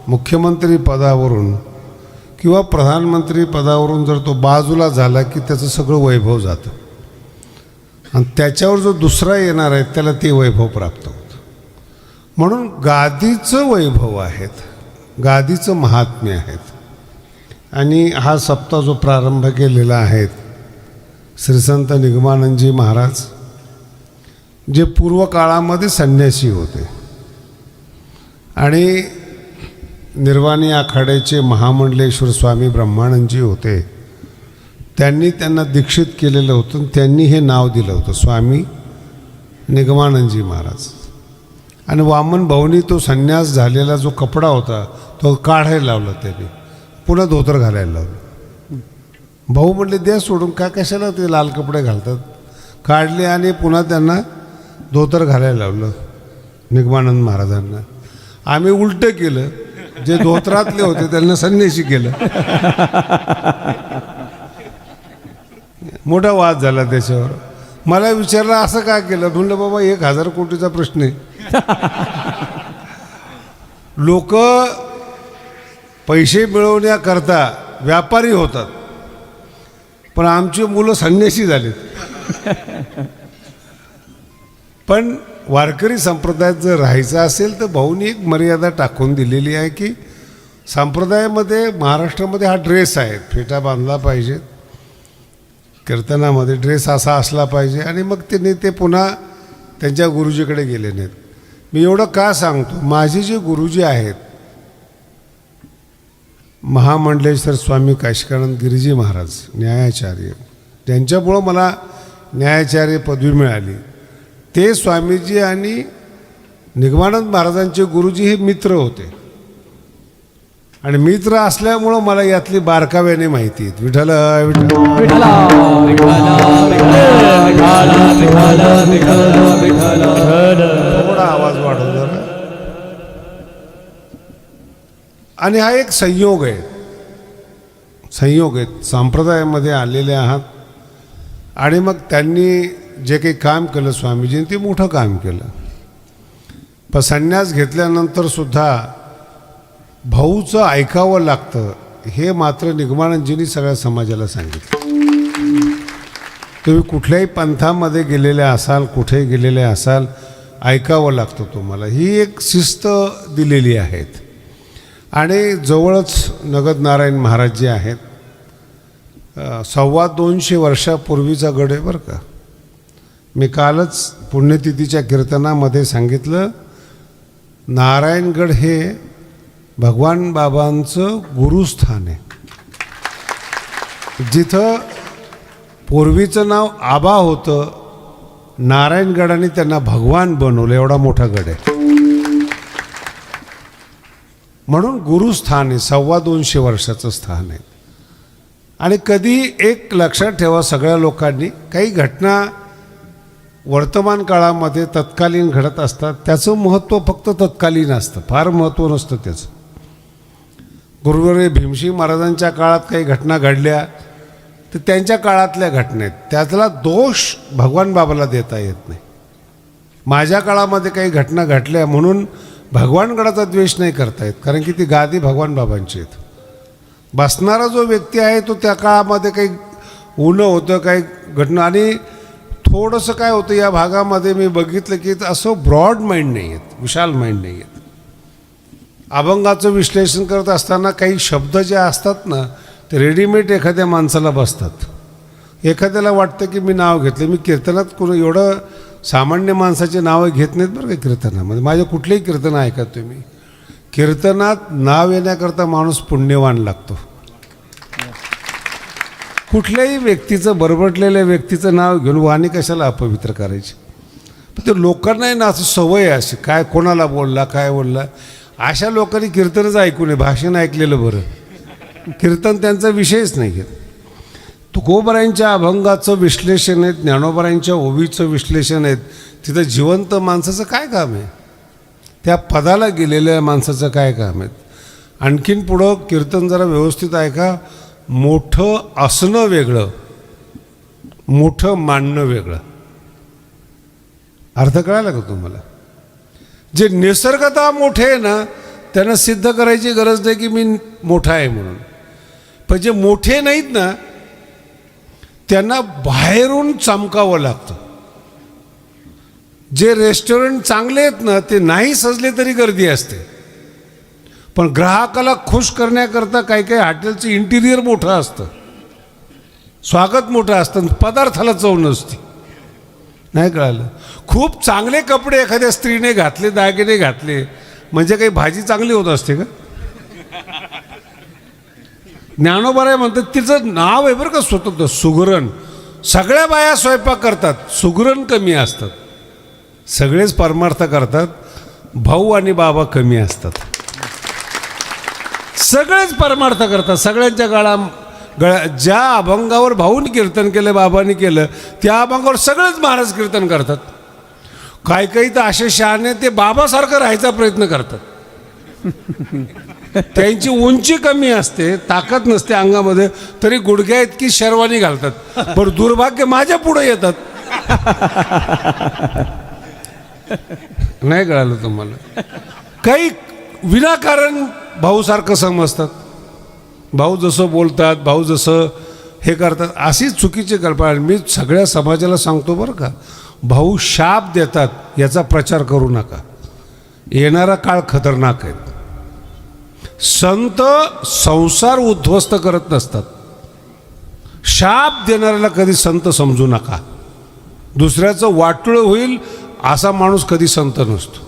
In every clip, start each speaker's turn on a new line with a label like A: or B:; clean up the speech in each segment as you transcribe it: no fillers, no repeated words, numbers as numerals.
A: मुख्यमंत्री पदावरून किंवा प्रधानमंत्री पदावरून जर तो बाजूला झाला की त्याचं सगळं वैभव जातं आणि त्याच्यावर जो दुसरा येणार आहे त्याला ते वैभव प्राप्त होतं. म्हणून गादीचं वैभव आहेत, गादीचं महात्म्य आहेत. आणि हा सप्ताह जो प्रारंभ केलेला आहे श्रीसंत निगमानंदजी महाराज, जे पूर्व काळामध्ये संन्यासी होते आणि निर्वाणी आखाड्याचे महामंडलेश्वर स्वामी ब्रह्मानंदजी होते, त्यांनी त्यांना दीक्षित केलेलं होतं. त्यांनी हे नाव दिलं होतं स्वामी निगमानंदजी महाराज. आणि वामन भाऊनी तो संन्यास झालेला जो कपडा होता तो काढायला लावला, त्यांनी पुन्हा धोतर घालायला लावलं. भाऊ म्हणले द्या सोडून, काय कशाला ते लाल कपडे घालतात. काढले आणि पुन्हा त्यांना धोतर घालायला लावलं निगमानंद महाराजांना. आम्ही उलटं केलं, जे धोत्रातले होते त्यांना संन्यासी केलं. मोठा वाद झाला त्याच्यावर. मला विचारलं असं का केलं. म्हणलं बाबा 1000 कोटीचा प्रश्न आहे. लोक पैसे मिळवण्याकरता व्यापारी होतात, पण आमची मुलं संन्यासी झालीत. पण वारकरी संप्रदायात जर राहायचं असेल तर भाऊनी एक मर्यादा टाकून दिलेली आहे की संप्रदायामध्ये महाराष्ट्रामध्ये हा ड्रेस आहे, फेटा बांधला पाहिजे, कीर्तनामध्ये ड्रेस असा असला पाहिजे. आणि मग त्यांनी ते पुन्हा त्यांच्या गुरुजीकडे गेले नाहीत. मी एवढं का सांगतो, माझे जे गुरुजी आहेत महामंडलेश्वर स्वामी काशिकानंद गिरीजी महाराज न्यायाचार्य, त्यांच्यामुळं मला न्यायाचार्य पदवी मिळाली. ते स्वामीजी आणि निगमानंद महाराजांचे गुरुजी हे मित्र होते आणि मित्र असल्यामुळं मला यातली बारकाव्याने माहिती आहेत. विठ्ठल विठ्ठल थोडा आवाज वाढव जरा. आणि हा एक संयोग आहे, संयोग आहेत. संप्रदायामध्ये आलेले आहात आणि मग त्यांनी जे काही काम केलं स्वामीजींनी ते मोठं काम केलं. पण संन्यास घेतल्यानंतर सुद्धा भाऊचं ऐकावं लागतं हे मात्र निगमानंदजींनी सगळ्या समाजाला सांगितलं. तुम्ही कुठल्याही पंथामध्ये गेलेले असाल, कुठे गेलेले असाल, ऐकावं लागतं तुम्हाला. ही एक शिस्त दिलेली आहेत. आणि जवळच नगद नारायण महाराज जे आहेत, 250 वर्षापूर्वीचा गड आहे बरं का. मी कालच पुण्यतिथीच्या कीर्तनामध्ये सांगितलं, नारायणगड हे भगवान बाबांचं गुरुस्थान आहे. जिथं पूर्वीचं नाव आबा होतं, नारायणगडाने त्यांना भगवान बनवलं, एवढा मोठा गड आहे. म्हणून गुरुस्थान आहे, 250 वर्षाचं स्थान आहे. आणि कधी एक लक्षात ठेवा सगळ्या लोकांनी, काही घटना वर्तमान काळामध्ये तत्कालीन घडत असतात, त्याचं महत्त्व फक्त तत्कालीन असतं, फार महत्त्व नसतं त्याचं. गुरुवर्य भीमसिंग महाराजांच्या काळात काही घटना घडल्या तर त्यांच्या काळातल्या घटना आहेत, त्यातला दोष भगवान बाबाला देता येत नाही. माझ्या काळामध्ये काही घटना घडल्या म्हणून भगवानगडाचा द्वेष नाही करता येत, कारण की ती गादी भगवान बाबांची आहेत. बसणारा जो व्यक्ती आहे तो त्या काळामध्ये काही ऊनं होतं, काही घटना. आणि थोडंसं काय होतं या भागामध्ये मी बघितलं की असं ब्रॉड माइंड नाही आहेत, विशाल माइंड नाही आहेत. अभंगाचं विश्लेषण करत असताना काही शब्द जे असतात ना ते रेडीमेड एखाद्या माणसाला बसतात. एखाद्याला वाटतं की मी नाव घेतलं. मी कीर्तनात कोणी एवढं सामान्य माणसाचे नावं घेत नाहीत बरं का कीर्तनामध्ये. माझे कुठलेही कीर्तन ऐका तुम्ही, कीर्तनात नाव येण्याकरता माणूस पुण्यवान लागतो. कुठल्याही व्यक्तीचं, बरबटलेल्या व्यक्तीचं नाव घेऊन वाणी कशाला अपवित्र करायची. पण ते लोकांनाही ना असं सवय आहे अशी, काय कोणाला बोलला काय बोलला. अशा लोकांनी कीर्तनच ऐकू नये, भाषण ऐकलेलं बरं. कीर्तन त्यांचा विषयच नाही घेत. तुकोबरायांच्या अभंगाचं विश्लेषण आहे, ज्ञानोबरायांच्या ओवीचं विश्लेषण आहेत. तिथं जिवंत माणसाचं काय काम आहे, त्या पदाला गेलेल्या माणसाचं काय काम आहे. आणखीन पुढं कीर्तन जरा व्यवस्थित ऐका. मोठं असणं वेगळं, मोठं मानणं वेगळं. अर्थ कळाला का तुम्हाला. जे निसर्गतः मोठे आहे ना त्यांना सिद्ध करायची गरज नाही की मी मोठा आहे म्हणून. पण जे मोठे नाहीत ना त्यांना बाहेरून चमकावं लागतं. जे रेस्टॉरंट चांगले आहेत ना ते नाही सजले तरी गर्दी असते, पण ग्राहकाला खुश करण्याकरता काही काही हॉटेलचं इंटिरियर मोठं असतं, स्वागत मोठं असतं, पदार्थाला चव नसते. नाही कळालं. खूप चांगले कपडे एखाद्या स्त्रीने घातले, दागिने घातले म्हणजे काही भाजी चांगली होत असते का? ज्ञानोबा म्हणतात तिचं नाव आहे बरं का स्वतंत्र, सुगरण. सगळ्या बाया स्वयंपाक करतात, सुगरण कमी असतात. सगळेच परमार्थ करतात, भाऊ आणि बाबा कमी असतात. सगळेच परमार्थ करतात. सगळ्यांच्या गळ्या ज्या अभंगावर भाऊनी कीर्तन केलं, बाबांनी केलं, त्या अभंगावर सगळेच महाराज कीर्तन करतात. काही काही तर असे शहाणे ते बाबासारखं राहायचा प्रयत्न करतात. त्यांची उंची कमी असते, ताकद नसते अंगामध्ये, तरी गुडघ्या इतकी शेरवानी घालतात. पण दुर्भाग्य माझ्या पुढे येतात. नाही कळालं तुम्हाला? काही विनाकारण भाऊसारखं समजतात. भाऊ जसं बोलतात, भाऊ जसं हे करतात, अशीच चुकीची कल्पना. मी सगळ्या समाजाला सांगतो बरं का, भाऊ शाप देतात याचा प्रचार करू नका. येणारा काळ खतरनाक आहे. संत संसार उद्ध्वस्त करत नसतात. शाप देणाऱ्याला कधी संत समजू नका. दुसऱ्याचं वाटोळं होईल असा माणूस कधी संत नसतो.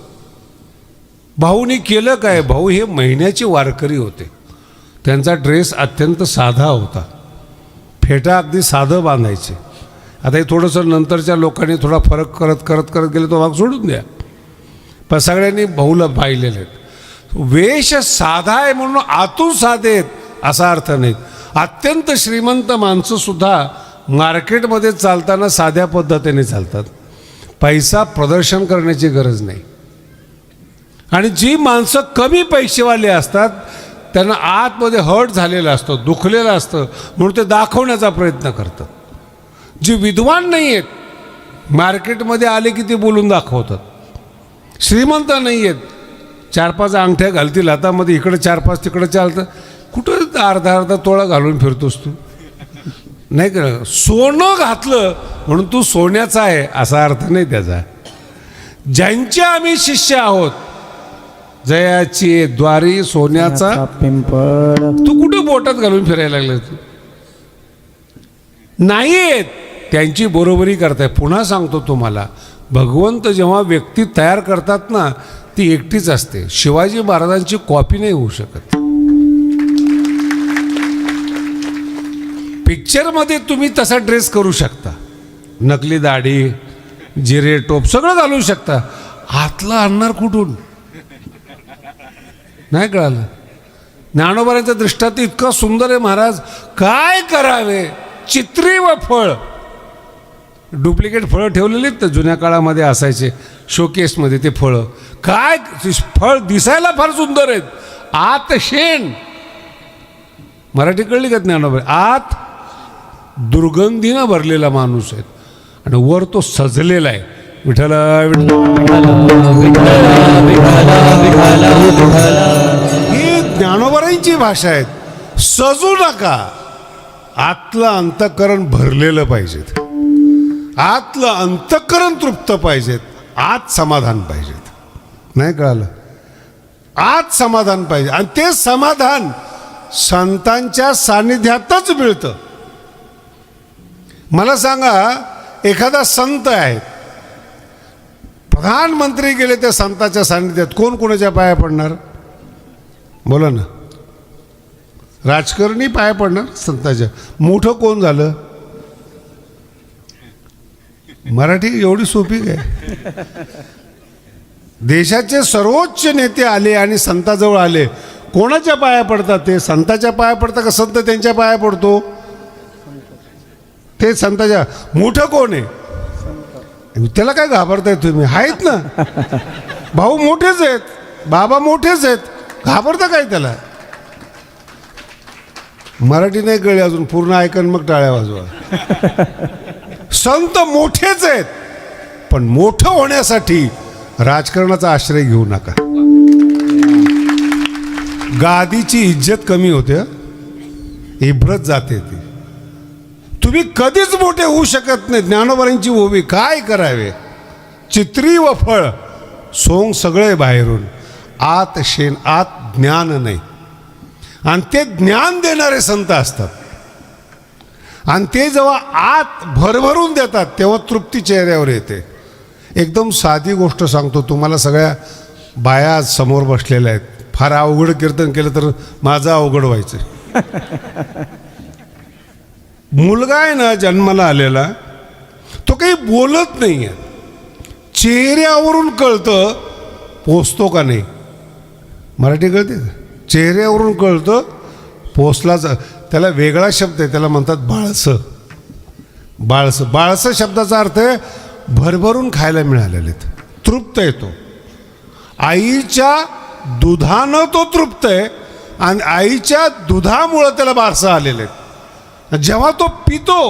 A: भाऊनी केलं काय? भाऊ हे महिन्याचे वारकरी होते. त्यांचा ड्रेस अत्यंत साधा होता, फेटा अगदी साधं बांधायचे. आता हे थोडंसं नंतरच्या लोकांनी थोडा फरक करत करत करत गेले तो भाग सोडून द्या, पण सगळ्यांनी भाऊला पाहिलेले आहेत. वेश साधा आहे म्हणून आतून साधे आहेत असा अर्थ नाही. अत्यंत श्रीमंत माणसंसुद्धा मार्केटमध्ये चालताना साध्या पद्धतीने चालतात. पैसा प्रदर्शन करण्याची गरज नाही. आणि जी माणसं कमी पैसेवाले असतात त्यांना आतमध्ये हर्ट झालेलं असतं, दुखलेलं असतं, म्हणून ते दाखवण्याचा प्रयत्न करतात. जी विद्वान नाही आहेत मार्केटमध्ये आले की ते बोलून दाखवतात. श्रीमंत नाही आहेत, 4-5 अंगठ्या घालतील हातामध्ये, इकडे 4-5 तिकडे चालतं. कुठं अर्धा तोळा घालून फिरतोस तू? नाही का? सोनं घातलं म्हणून तू सोन्याचा आहे असा अर्थ नाही त्याचा. ज्यांचे आम्ही शिष्य आहोत, जयाची द्वारी सोन्याचा पिंपळ, तू कुठं बोटात घालून फिरायला लागला? तू नाही आहेत, त्यांची बरोबरी करताय. पुन्हा सांगतो तुम्हाला, भगवंत जेव्हा व्यक्ती तयार करतात ना ती एकटीच असते. शिवाजी महाराजांची कॉपी नाही होऊ शकत. पिक्चरमध्ये तुम्ही तसा ड्रेस करू शकता, नकली दाढी, जिरे टोप सगळं घालू शकता, हातला आणणार कुठून? नाही कळालं? ज्ञानोबांचा दृष्टांत इतका सुंदर आहे महाराज. काय करावे? चित्री व फळ, डुप्लिकेट फळं ठेवलेली तर जुन्या काळामध्ये असायचे शोकेसमध्ये. ते फळं काय, फळ दिसायला फार सुंदर आहेत, आत शेण. मराठी कळली का ज्ञानोबा? आत दुर्गंधीनं भरलेला माणूस आहे आणि वर तो सजलेला आहे. विठ्ठल ही ज्ञानोबांची भाषा आहे. सजू नका, आतलं अंतःकरण भरलेलं पाहिजेत, आतलं अंतःकरण तृप्त पाहिजेत, आत समाधान पाहिजेत. नाही कळालं? आत समाधान पाहिजे आणि ते समाधान संतांच्या सानिध्यातच मिळतं. मला सांगा, एखादा संत आहे, प्रधानमंत्री गेले त्या संताच्या सानिध्यात, कोण कोणाच्या पाया पडणार? बोला ना. राजकारणी पाया पडणार संताच्या. मोठं कोण झालं? मराठी एवढी सोपी काय? देशाचे सर्वोच्च नेते आले आणि संताजवळ आले, कोणाच्या पाया पडतात? ते संताच्या पाया पडतात का संत त्यांच्या पाया पडतो? ते संताच्या. मोठं कोण आहे? त्याला काय घाबरताय तुम्ही? आहेत ना भाऊ मोठेच आहेत, बाबा मोठेच आहेत, घाबरता काय त्याला? मराठी नाही कळली अजून, पूर्ण ऐकन मग टाळ्या वाजवा. संत मोठेच आहेत, पण मोठं होण्यासाठी राजकारणाचा आश्रय घेऊ नका. गादीची इज्जत कमी होते हं. इब्रत जाते ती. तुम्ही कधीच मोठे होऊ शकत नाही. ज्ञानोबांची ओवी काय करावे, चित्री व फळ सोंग सगळे बाहेरून, आत शेण, आत ज्ञान नाही. आणि ते ज्ञान देणारे संत असतात. आणि ते जेव्हा आत भरभरून देतात तेव्हा तृप्ती चेहऱ्यावर येते. एकदम साधी गोष्ट सांगतो तुम्हाला, सगळ्या बाया आज समोर बसलेल्या आहेत. फार अवघड कीर्तन केलं तर माझं अवघड व्हायचं. मुलगा आहे ना जन्माला आलेला, तो काही बोलत नाही आहे, चेहऱ्यावरून कळतं पोचतो का नाही. मराठी कळते का? चेहऱ्यावरून कळतं पोचलाच. त्याला वेगळा शब्द आहे, त्याला म्हणतात बाळसं. बाळसं, बाळसं शब्दाचा अर्थ आहे भरभरून खायला मिळालेले, तृप्त येतो. आईच्या दुधानं तो तृप्त आहे आणि आईच्या दुधामुळं त्याला बारसं आलेले. जेव्हा तो पितो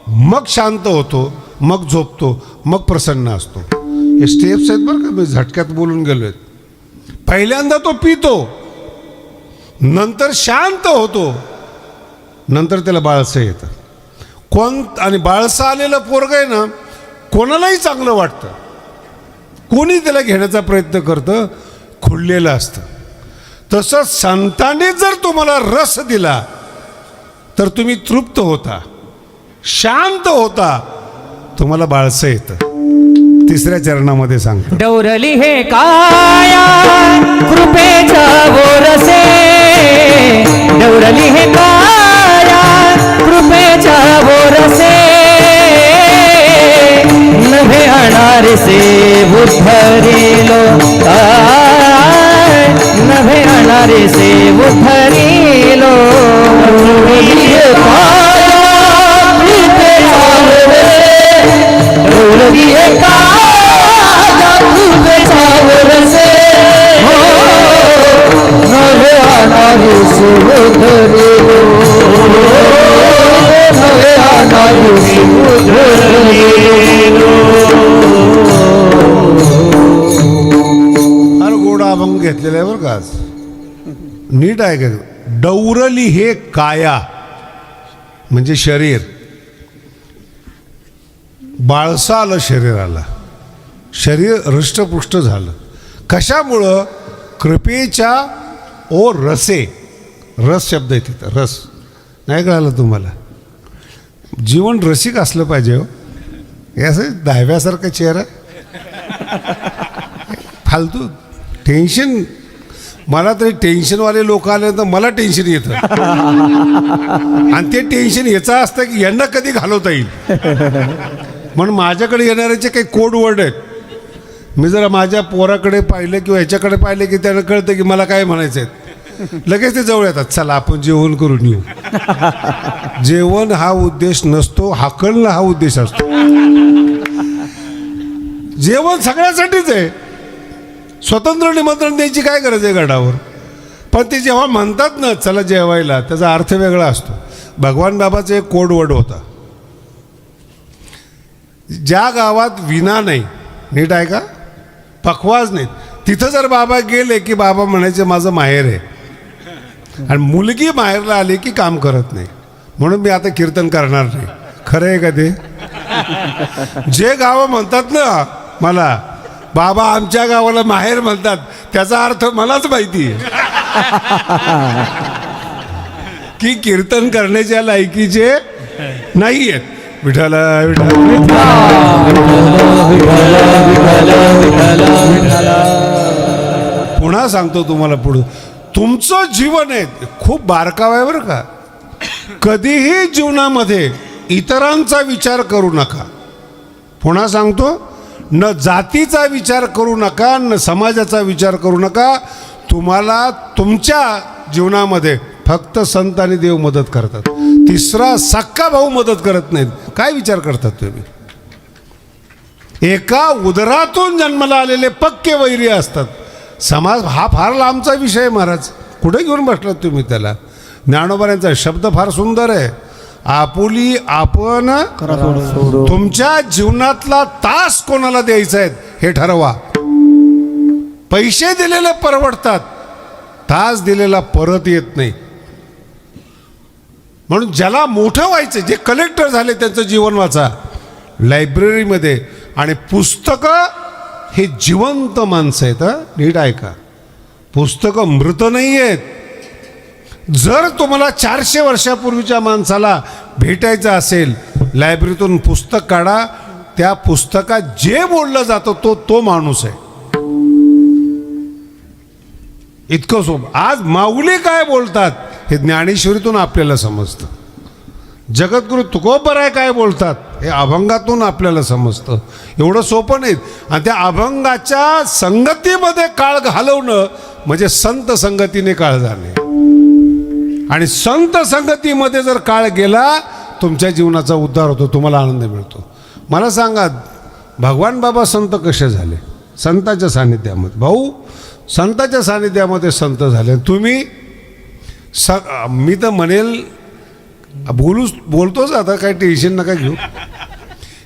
A: मग शांत होतो, मग झोपतो, मग प्रसन्न असतो. हे स्टेप्स आहेत बरं का, मी झटक्यात बोलून गेलो आहेत. पहिल्यांदा तो पितो, नंतर शांत होतो, नंतर त्याला बाळसं येतं. आणि बाळसं आलेलं पोरगं आहे ना, कोणालाही चांगलं वाटतं, कोणी त्याला घेण्याचा प्रयत्न करतं, खुललेलं असतं. तसं संतांनी जर तुम्हाला रस दिला तर तुम्ही तृप्त होता, शांत होता, तुम्हाला बाळसं येतं. तिसऱ्या चरणामध्ये सांगतो,
B: डौरली हे काया कृपेच्या बोरसे, डौरली हे काया कृपेच्या बोरसे, नभे अनारसे उद्धरिलो काय, नभे अनारसे उद्धरिलो. डौरली हे काया कृपेच्या बोरसे, डौरली हे काया कृपेच्या बोरसे, नभे अनारसे उद्धरिलो, नभे अनारसे उद्धरिलो.
A: फार गोडा अभंग घेतलेला आहे बरं का आज. नीट आहे का? डौरली हे काया म्हणजे शरीर, बाळसं आलं शरीराला, शरीर हृष्टपुष्ट झालं. कशामुळं? कृपेच्या ओ रसे, रस शब्द आहे तिथं, रस. नाही कळालं तुम्हाला? जीवन रसिक असलं पाहिजे हो. हे असं दहाव्यासारखा चेहरा, फालतू टेन्शन. मला तरी टेन्शनवाले लोक आले तर मला टेन्शन येतं. आणि ते टेन्शन याचं असतं की यांना कधी घालवता येईल. म्हणून माझ्याकडे येणाऱ्याचे काही कोड वर्ड आहेत. मी जरा माझ्या पोराकडे पाहिलं किंवा ह्याच्याकडे पाहिलं की त्यांना कळतं की मला काय म्हणायचं आहे. लगेच ते जवळ येतात, चला आपण जेवण करून येऊ. जेवण हा उद्देश नसतो, हाकलणं हा उद्देश असतो. जेवण सगळ्यासाठीच आहे. स्वतंत्र निमंत्रण द्यायची काय गरज आहे गडावर. पण ते जेव्हा म्हणतात ना चला जेवायला, त्याचा अर्थ वेगळा असतो. भगवान बाबाचा एक कोड वर्ड होता, ज्या गावात विना नाही, नीट आहे का, पखवाज नाही, तिथं जर बाबा गेले की बाबा म्हणायचे माझं माहेर आहे. आणि मुलगी माहेरला आली की काम करत नाही. म्हणून मी आता कीर्तन करणार नाही. खरं आहे का ते? जे गावं म्हणतात ना मला बाबा आमच्या गावाला माहेर म्हणतात, त्याचा अर्थ मलाच माहिती आहे की कीर्तन करण्याच्या लायकीचे नाही आहेत. विठ्ठल पुन्हा सांगतो तुम्हाला, पुढं तुमचं जीवन आहे खूप बारकाव आहे बरं का. कधीही जीवनामध्ये इतरांचा विचार करू नका. पुन्हा सांगतो, न जातीचा विचार करू नका, न समाजाचा विचार करू नका. तुम्हाला तुमच्या जीवनामध्ये फक्त संत आणि देव मदत करतात. तिसरा सक्का भाऊ मदत करत नाहीत. काय विचार करतात तुम्ही? एका उदरातून जन्माला आलेले पक्के वैरी असतात. समाज हा फार लांबचा विषय महाराज, कुठे घेऊन बसलात तुम्ही त्याला. ज्ञानोबांचा शब्द फार सुंदर आहे, आपुली आपण. तुमच्या जीवनातला तास कोणाला द्यायचा आहे हे ठरवा. पैसे दिलेले परवडतात, तास दिलेला परत येत नाही. म्हणून ज्याला मोठं व्हायचं, जे कलेक्टर झाले त्यांचं जीवन वाचा लायब्ररीमध्ये. आणि पुस्तकं हे जिवंत माणसं आहेत. नीट ऐका, पुस्तकं मृत नाही आहेत. जर तुम्हाला 400 वर्षापूर्वीच्या माणसाला भेटायचं असेल, लायब्ररीतून पुस्तक काढा, त्या पुस्तकात जे बोललं जातं तो माणूस आहे. इतकं सोपं. आज माऊली काय बोलतात हे ज्ञानेश्वरीतून आपल्याला समजतं. जगद्गुरु तुकोबराय काय बोलतात हे अभंगातून आपल्याला समजतं. एवढं सोपं नाही. आणि त्या अभंगाच्या संगतीमध्ये काळ घालवणं म्हणजे संत संगतीने काळ जाणे. आणि संत संगतीमध्ये जर काळ गेला, तुमच्या जीवनाचा उद्धार होतो, तुम्हाला आनंद मिळतो. मला सांगा, भगवान बाबा संत कसे झाले? संतांच्या सानिध्यामध्ये. भाऊ, संतांच्या सानिध्यामध्ये संत झाले. तुम्ही मी तर म्हणेल, बोलतोच आता, काही टेन्शन नका घेऊ.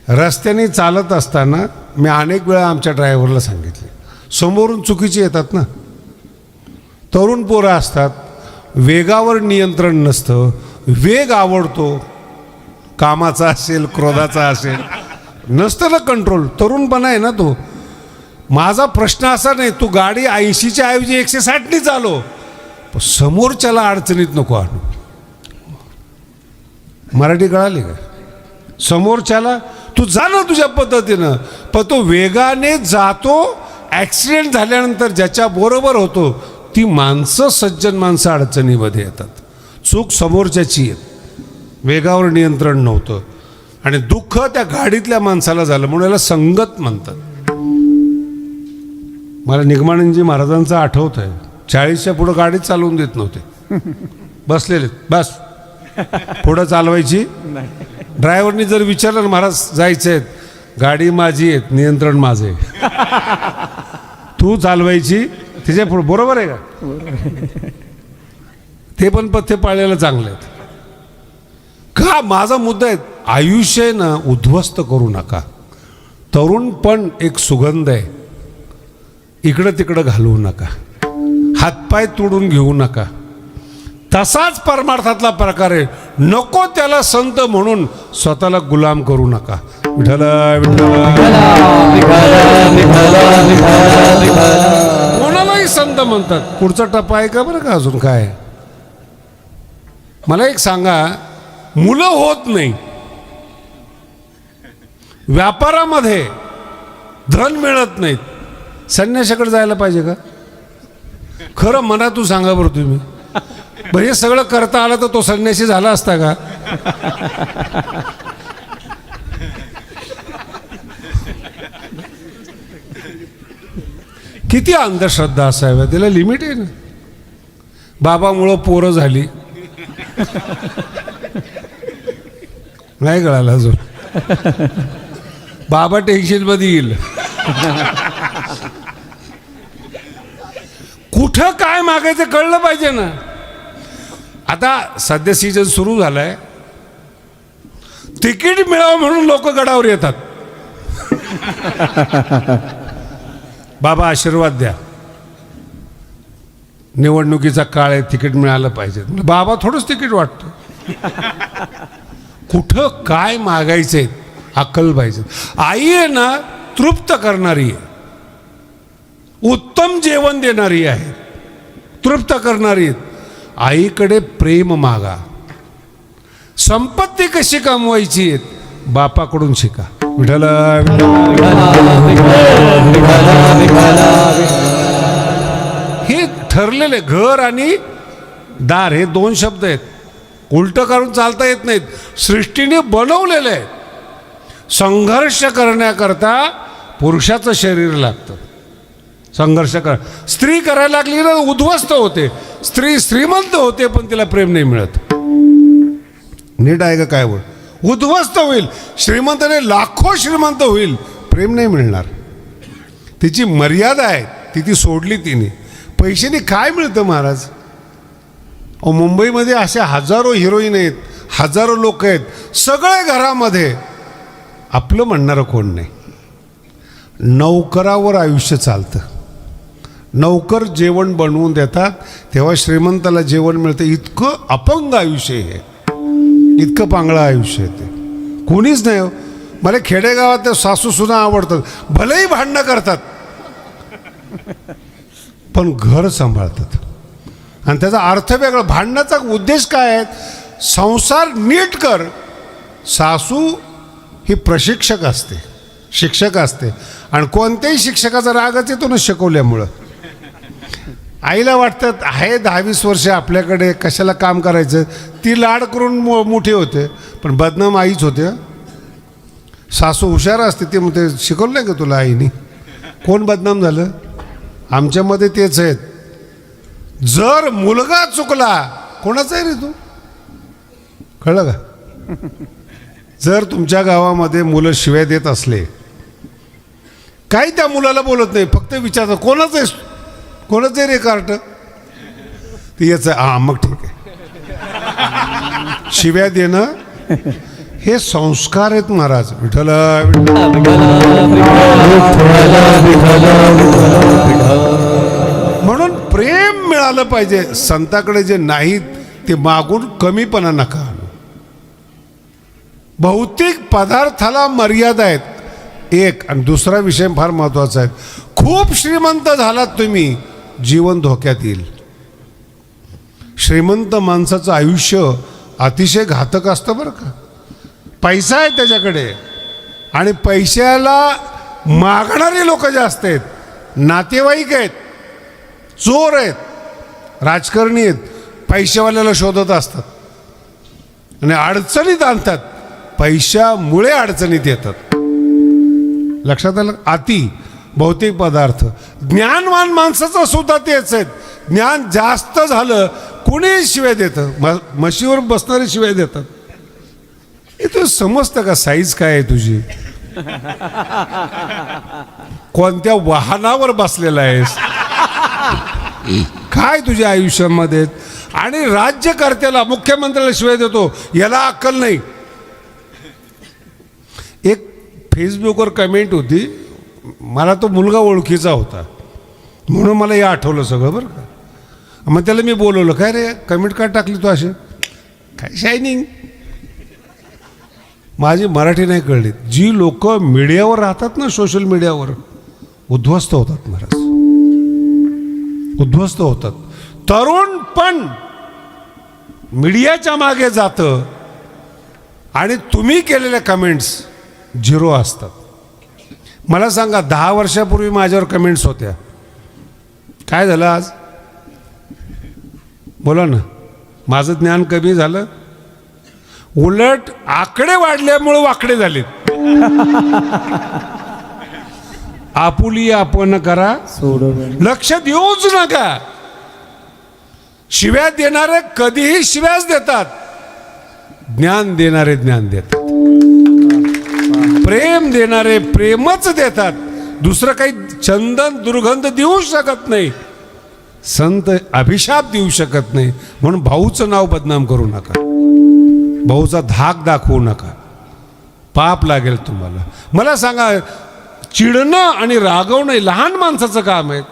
A: रस्त्याने चालत असताना मी अनेक वेळा आमच्या ड्रायव्हरला सांगितले, समोरून चुकीचे येतात ना, तरुण पोरं असतात, वेगावर नियंत्रण नसतं, वेग आवडतो, कामाचा असेल, क्रोधाचा असेल, नसतं ना कंट्रोल, तरुणपणा आहे ना तो. माझा प्रश्न असा नाही, तू गाडी 80च्या ऐवजी 160नी चालव, समोरच्याला अडचणीत नको आणू. मराठी कळाली का? समोरच्याला तू जा ना तुझ्या पद्धतीनं, पण तो वेगाने जातो. ॲक्सिडेंट झाल्यानंतर ज्याच्या बरोबर होतो ती माणसं, सज्जन माणसं अडचणीमध्ये येतात. चूक समोरच्याची आहे, वेगावर नियंत्रण नव्हतं. आणि दुःख त्या गाडीतल्या माणसाला झालं, म्हणून याला संगत म्हणतात. मला निगमानंदजी महाराजांचं आठवत आहे, 40च्या पुढं गाडी चालवून देत नव्हते, बसलेले बस, पुढं चालवायची. ड्रायव्हरनी जर विचारलं ना, महाराज जायचं आहे, गाडी माझी आहे, नियंत्रण माझं आहे, तू चालवायची, तिच्या पुढं. बरोबर आहे का? ते पण पथ्य पाळलेलं चांगले आहेत का? माझा मुद्दा आहे, आयुष्य ना उद्ध्वस्त करू नका. तरुण पण एक सुगंध आहे, इकडं तिकडं घालवू नका, हातपाय तोडून घेऊ नका. तसाच परमार्थातला प्रकार आहे. नको त्याला संत म्हणून स्वतःला गुलाम करू नका. विठ्ठल कोणालाही संत म्हणतात. पुढचा टप्पा आहे का बरं का अजून काय? मला एक सांगा, मुलं होत नाही, व्यापारामध्ये धन मिळत नाहीत, संन्याशाकडे जायला पाहिजे का? खरं मनातून सांगा बरं तुम्ही. म्हणजे सगळं करता आलं तर तो संन्यासी झाला असता का? किती अंधश्रद्धा असाव्या, त्याला लिमिट आहे ना. बाबामुळं पोरं झाली, नाही कळालं अजून. बाबा टेन्शनमध्ये येईल. कुठं काय मागायचं कळलं पाहिजे ना. आता सध्या सीजन सुरू झालाय, तिकीट मिळावं म्हणून लोक गडावर येतात. बाबा आशीर्वाद द्या, निवडणुकीचा काळ आहे, तिकीट मिळालं पाहिजे. बाबा थोडंच तिकीट वाटतं. कुठं काय मागायचंय अक्कल पाहिजे. आई आहे ना, तृप्त करणारी आहे, उत्तम जेवण देणारी आहे, तृप्त करणारी. आईकडे प्रेम मागा. संपत्ती कशी कमवायची आहे, बापाकडून शिका. विठ्ठल हे ठरलेले. घर आणि दार हे दोन शब्द आहेत, उलट करून चालता येत नाहीत. सृष्टीने बनवलेले आहे. संघर्ष करण्याकरता पुरुषाचं शरीर लागतं. संघर्ष कर. स्त्री करायला लागली ना उद्ध्वस्त होते. स्त्री श्रीमंत होते पण तिला प्रेम नाही मिळत. नीट आहे का काय? उद्ध्वस्त होईल. श्रीमंताने लाखो श्रीमंत होईल, प्रेम नाही मिळणार. तिची मर्यादा आहे, ती सोडली तिने. पैशाने काय मिळतं महाराज? अहो, मुंबईमध्ये असे हजारो हिरोईन आहेत, हजारो लोक आहेत, सगळे घरामध्ये. आपलं म्हणणारं कोण नाही. नोकरावर आयुष्य चालतं. नौकर जेवण बनवून देतात तेव्हा श्रीमंताला जेवण मिळतं. इतकं अपंग आयुष्य आहे, इतकं पांगळं आयुष्य आहे ते. कोणीच नाही हो. मला खेडेगावात ते सासू सुद्धा आवडतात, भलेही भांडणं करतात पण घर सांभाळतात. आणि त्याचा अर्थ वेगळा. भांडण्याचा उद्देश काय आहे? संसार नीट कर. सासू ही प्रशिक्षक असते, शिक्षक असते. आणि कोणत्याही शिक्षकाचा रागच येतो ना शिकवल्यामुळं. आईला वाटतं आहे 10-20 वर्ष आपल्याकडे, कशाला काम करायचं. ती लाड करून मोठी होते, पण बदनाम आईच होते. सासू हुशार असते, ती म्हणते शिकवलं नाही का तुला आईनी. कोण बदनाम झालं? आमच्यामध्ये तेच आहेत. जर मुलगा चुकला, कोणाचा आहे रे तू, कळलं का? जर तुमच्या गावामध्ये मुलं शिव्या देत असले, काही त्या मुलाला बोलत नाही, फक्त विचारतात कोणाचं आहे, कोणाचं आहे रे कार्ट, ते याचं. हा मग ठीक आहे. शिव्या देणं हे संस्कार आहेत महाराज. विठ्ठल म्हणून प्रेम मिळालं पाहिजे. संताकडे जे नाहीत ते मागून कमीपणा नका आणू. भौतिक पदार्थाला मर्यादा आहेत एक. आणि दुसरा विषय फार महत्त्वाचा आहे. खूप श्रीमंत झालात तुम्ही, जीवन धोक्यात येईल. श्रीमंत माणसाचं आयुष्य अतिशय घातक असतं बरं का. पैसा आहे त्याच्याकडे आणि पैशाला मागणारे लोक जास्त आहेत. नातेवाईक आहेत, चोर आहेत, राजकारणी आहेत, पैशावाल्याला शोधत असतात आणि अडचणीत आणतात. पैशामुळे अडचणीत येतात. लक्षात आलं? अति भौतिक पदार्थ. ज्ञानवान माणसाचं सुद्धा तेच आहेत. ज्ञान जास्त झालं कुणी शिव्या देतं. म्हशीवर बसणारे शिव्या देतात. हे तू समजतं का साईज काय आहे तुझी? कोणत्या वाहनावर बसलेला आहेस, काय तुझ्या आयुष्यामध्ये. आणि राज्यकर्त्याला, मुख्यमंत्र्याला शिवाय देतो, याला अक्कल नाही. एक फेसबुकवर कमेंट होती, मला तो मुलगा ओळखीचा होता म्हणून मला हे आठवलं सगळं बरं का. मग त्याला मी बोलवलं, काय रे कमेंट काय टाकली तू असे, काय शायनिंग. माझी मराठी नाही कळली. जी लोक मीडियावर राहतात ना, सोशल मीडियावर, उद्ध्वस्त होतात महाराज, उद्ध्वस्त होतात. तरुण पण मीडियाच्या मागे जातं आणि तुम्ही केलेल्या कमेंट्स झिरो असतात. मला सांगा 10 वर्षापूर्वी माझ्यावर कमेंट्स होत्या, काय झालं आज? बोला ना. माझं ज्ञान कमी झालं? उलट आकडे वाढल्यामुळे वाकडे झालेत. आपुली आपण करा, लक्ष देऊच नका. शिव्या देणारे कधीही शिव्याच देतात, ज्ञान देणारे ज्ञान देतात, प्रेम देणारे प्रेमच देतात. दुसरं काही चंदन दुर्गंध देऊ शकत नाही, संत अभिशाप देऊ शकत नाही. म्हणून भाऊचं नाव बदनाम करू नका, भाऊचा धाक दाखवू नका, पाप लागेल तुम्हाला. मला सांगा, चिडणं आणि रागवणं लहान माणसाचं काम आहे.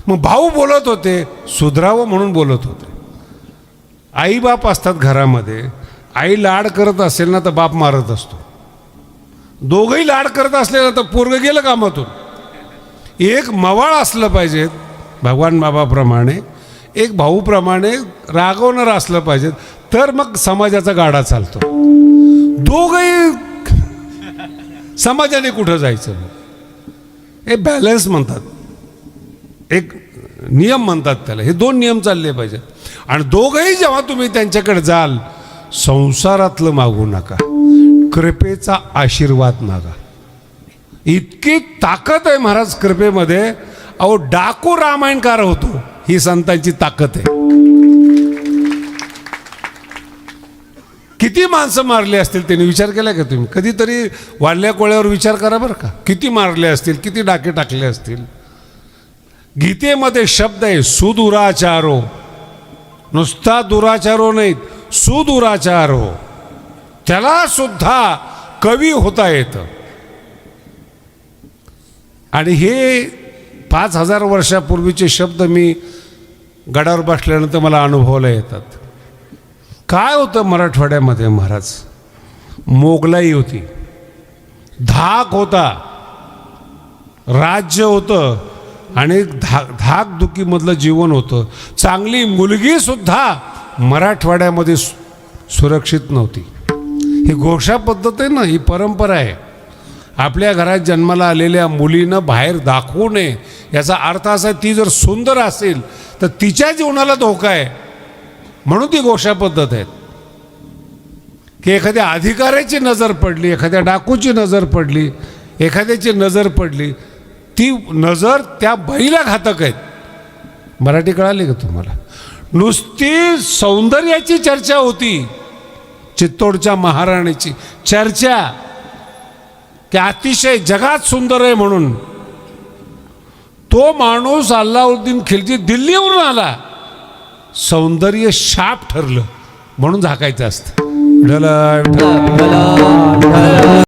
A: मग भाऊ बोलत होते, सुधरावं म्हणून बोलत होते. आई बाप असतात घरामध्ये, आई लाड करत असेल ना तर बाप मारत असतो. दोघंही लाड करत असले ना तर पोरगं गेलं कामातून. एक मवाळ असलं पाहिजे भगवान बाबाप्रमाणे, एक भाऊप्रमाणे रागवणार असलं पाहिजे, तर मग समाजाचा गाडा चालतो. दोघंही समाजाने कुठं जायचं? हे बॅलन्स म्हणतात, एक नियम म्हणतात त्याला. हे 2 नियम चालले पाहिजे. आणि दोघंही जेव्हा तुम्ही त्यांच्याकडे जाल, संसारातलं मागू नका, कृपेचा आशीर्वाद मागा. इतकी ताकद आहे महाराज कृपेमध्ये. अहो डाकू रामायणकार होतो, ही संतांची ताकद आहे. किती माणसं मारली असतील त्यांनी, विचार केला का तुम्ही? कधीतरी वाढल्या कोळ्यावर विचार करा बरं का. किती मारले असतील, किती डाके टाकले असतील. गीतेमध्ये शब्द आहे सुदुराचारो. नुसता दुराचारो नाहीत, सुदुराचारो. त्याला सुद्धा कवी होता येतं. आणि हे 5000 वर्षापूर्वीचे शब्द मी गडावर बसल्यानंतर मला अनुभवायला येतात. काय होतं मराठवाड्यामध्ये महाराज? मोगलाई होती, धाक होता, राज्य होतं आणि धाकधुकीमधलं जीवन होतं. चांगली मुलगीसुद्धा मराठवाड्यामध्ये सुरक्षित नव्हती. ही घोषा पद्धत आहे ना, ही परंपरा आहे. आपल्या घरात जन्माला आलेल्या मुलीनं बाहेर दाखवू नये याचा अर्थ असा आहे, ती जर सुंदर असेल तर तिच्या जीवनाला धोका आहे, म्हणून ती घोषा पद्धत आहे. की एखाद्या अधिकाऱ्याची नजर पडली, एखाद्या डाकूची नजर पडली, एखाद्याची नजर पडली, ती नजर त्या बाईला घातक आहेत. मराठी कळाली का तुम्हाला? नुसती सौंदर्याची चर्चा होती, चित्तोडच्या महाराणीची चर्चा की अतिशय जगात सुंदर आहे म्हणून. तो माणूस अल्लाउद्दीन खिलजी दिल्लीवरून आला, सौंदर्य शाप ठरलं म्हणून झाकायचं असतं.